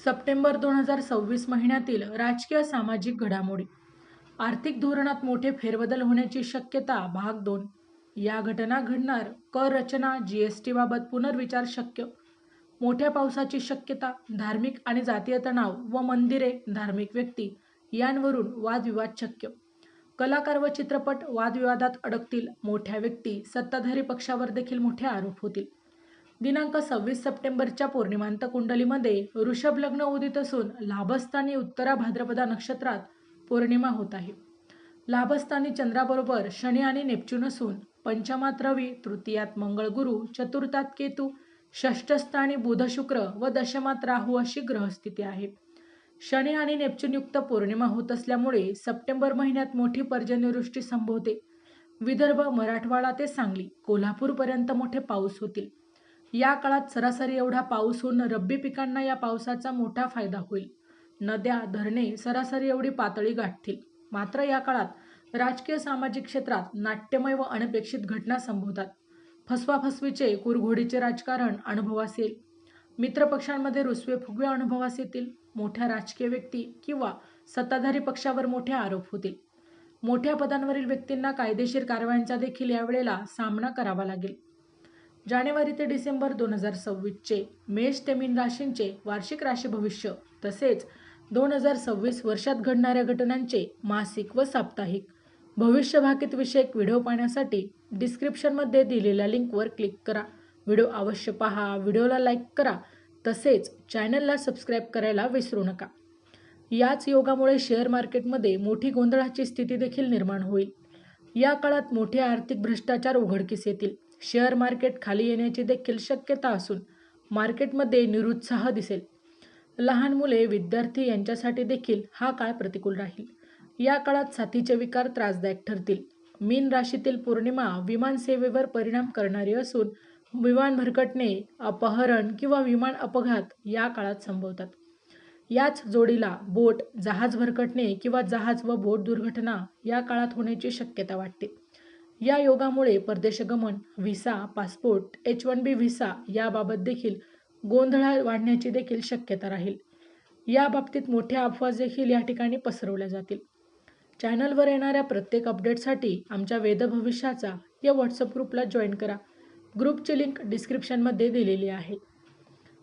September 2026 महिन्यातील राजकीय सामाजिक घडामोडी. आर्थिक धोरणात मोठे फेरबदल होण्याची शक्यता भाग 2. या घटना घडणार. कर रचना, जीएसटी बाबत पुनर्विचार शक्य. मोठ्या पावसाची शक्यता. धार्मिक आणि जातीय तणाव व मंदिरे, धार्मिक व्यक्ती यांवरून वादविवाद शक्य. कलाकार व चित्रपट वादविवादात अडकतील. मोठ्या व्यक्ती, सत्ताधारी पक्षावर देखील मोठे आरोप होतील. दिनांक 26 सप्टेंबरच्या पौर्णिमांत कुंडलीमध्ये वृषभ लग्न उदित असून लाभस्थानी उत्तरा भाद्रपदा नक्षत्रात पौर्णिमा होत आहे. लाभस्थानी चंद्राबरोबर शनी आणि नेपच्यून असून पंचमात रवी, तृतीयात मंगळ गुरु, चतुर्थात केतू, षष्ठस्थानी बुध शुक्र व दशमात राहू अशी ग्रहस्थिती आहे. शनी आणि नेपच्यून युक्त पौर्णिमा होत असल्यामुळे सप्टेंबर महिन्यात मोठी पर्जन्यवृष्टी संभवते. विदर्भ, मराठवाडा ते सांगली, कोल्हापूरपर्यंत मोठे पाऊस होतील. या काळात सरासरी एवढा पाऊस होऊन रब्बी पिकांना या पावसाचा मोठा फायदा होईल. नद्या, धरणे सरासरी एवढी पातळी गाठतील. मात्र या काळात राजकीय सामाजिक क्षेत्रात नाट्यमय व अनपेक्षित घटना संभवतात. फसवाफसवीचे, कुरघोडीचे राजकारण अनुभवास येईल. मित्रपक्षांमध्ये रुसवे फुगवे अनुभवास येतील. मोठ्या राजकीय व्यक्ती किंवा सत्ताधारी पक्षावर मोठे आरोप होतील. मोठ्या पदांवरील व्यक्तींना कायदेशीर कारवायांचा देखील यावेळेला सामना करावा लागेल. जानेवारी ते डिसेंबर 2026 चे मेष ते मीन राशींचे वार्षिक राशी भविष्य तसेच 2026 वर्षात घडणाऱ्या घटनांचे मासिक व साप्ताहिक भविष्यभाकीत विषयक व्हिडिओ पाहण्यासाठी डिस्क्रिप्शनमध्ये दिलेल्या लिंकवर क्लिक करा. व्हिडिओ अवश्य पहा, व्हिडिओला लाईक करा, तसेच चॅनलला सबस्क्राईब करायला विसरू नका. याच योगामुळे शेअर मार्केटमध्ये मोठी गोंधळाची स्थिती देखील निर्माण होईल. या काळात मोठे आर्थिक भ्रष्टाचार उघडकीस येतील. शेअर मार्केट खाली येण्याची देखील शक्यता असून मार्केटमध्ये निरुत्साह दिसेल. लहान मुले, विद्यार्थी यांच्यासाठी देखील हा काळ प्रतिकूल राहील. या काळात साथीचे विकार त्रासदायक ठरतील. मीन राशीतील पौर्णिमा विमान सेवेवर परिणाम करणारी असून विमान भरकटणे, अपहरण किंवा विमान अपघात या काळात संभवतात. याच जोडीला बोट, जहाज भरकटणे किंवा जहाज व बोट दुर्घटना या काळात होण्याची शक्यता वाटते. या योगामुळे परदेशगमन, व्हिसा, पासपोर्ट, H1B व्हिसा याबाबत देखील गोंधळ वाढण्याची देखील शक्यता राहील. या बाबतीत मोठ्या अफवा देखील या ठिकाणी पसरवल्या जातील. चॅनलवर येणाऱ्या प्रत्येक अपडेटसाठी आमच्या वेद भविष्याचा या व्हॉट्सअप ग्रुपला जॉईन करा. ग्रुपची लिंक डिस्क्रिप्शनमध्ये दिलेली आहे.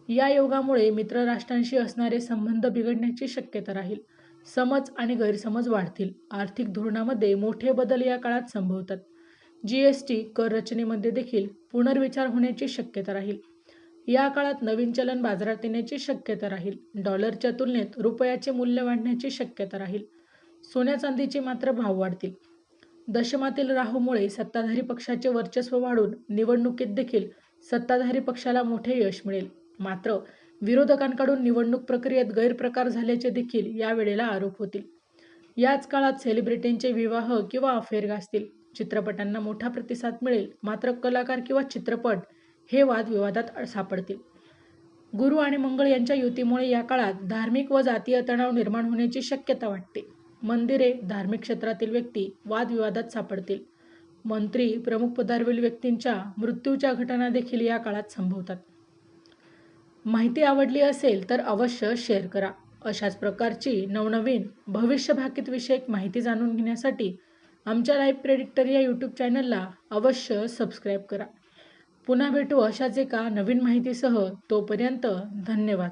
या योगामुळे मित्रराष्ट्रांशी असणारे संबंध बिघडण्याची शक्यता राहील. समज आणि गैरसमज वाढतील. आर्थिक धोरणामध्ये मोठे बदल या काळात संभवतात. जीएसटी, कर रचनेमध्ये देखील पुनर्विचार होण्याची शक्यता राहील. या काळात नवीन चलन बाजारात येण्याची शक्यता राहील. डॉलरच्या तुलनेत रुपयाचे मूल्य वाढण्याची शक्यता राहील. सोन्या चांदीचे मात्र भाव वाढतील. दशमातील राहूमुळे सत्ताधारी पक्षाचे वर्चस्व वाढून निवडणुकीत देखील सत्ताधारी पक्षाला मोठे यश मिळेल. मात्र विरोधकांकडून निवडणूक प्रक्रियेत गैरप्रकार झाल्याचे देखील या वेळेला आरोप होतील. याच काळात सेलिब्रिटींचे विवाह किंवा अफेअर गाजतील. चित्रपटांना मोठा प्रतिसाद मिळेल. मात्र कलाकार किंवा चित्रपट हे वादविवादात सापडतील. गुरु आणि मंगळ यांच्या युतीमुळे या काळात धार्मिक व जातीय तणाव निर्माण होण्याची शक्यता वाटते. मंदिरे, धार्मिक क्षेत्रातील व्यक्ती वादविवादात सापडतील. मंत्री, प्रमुख पदावरील व्यक्तींच्या मृत्यूच्या घटना देखील या काळात संभवतात. माहिती आवडली असेल तर अवश्य शेअर करा. अशाच प्रकारची नवनवीन भविष्यभाकीत विषयक माहिती जाणून घेण्यासाठी आमच्या लाईव्ह प्रेडिक्टर या यूट्यूब चॅनलला अवश्य सबस्क्राईब करा. पुन्हा भेटू अशाच एका नवीन माहितीसह. तोपर्यंत धन्यवाद.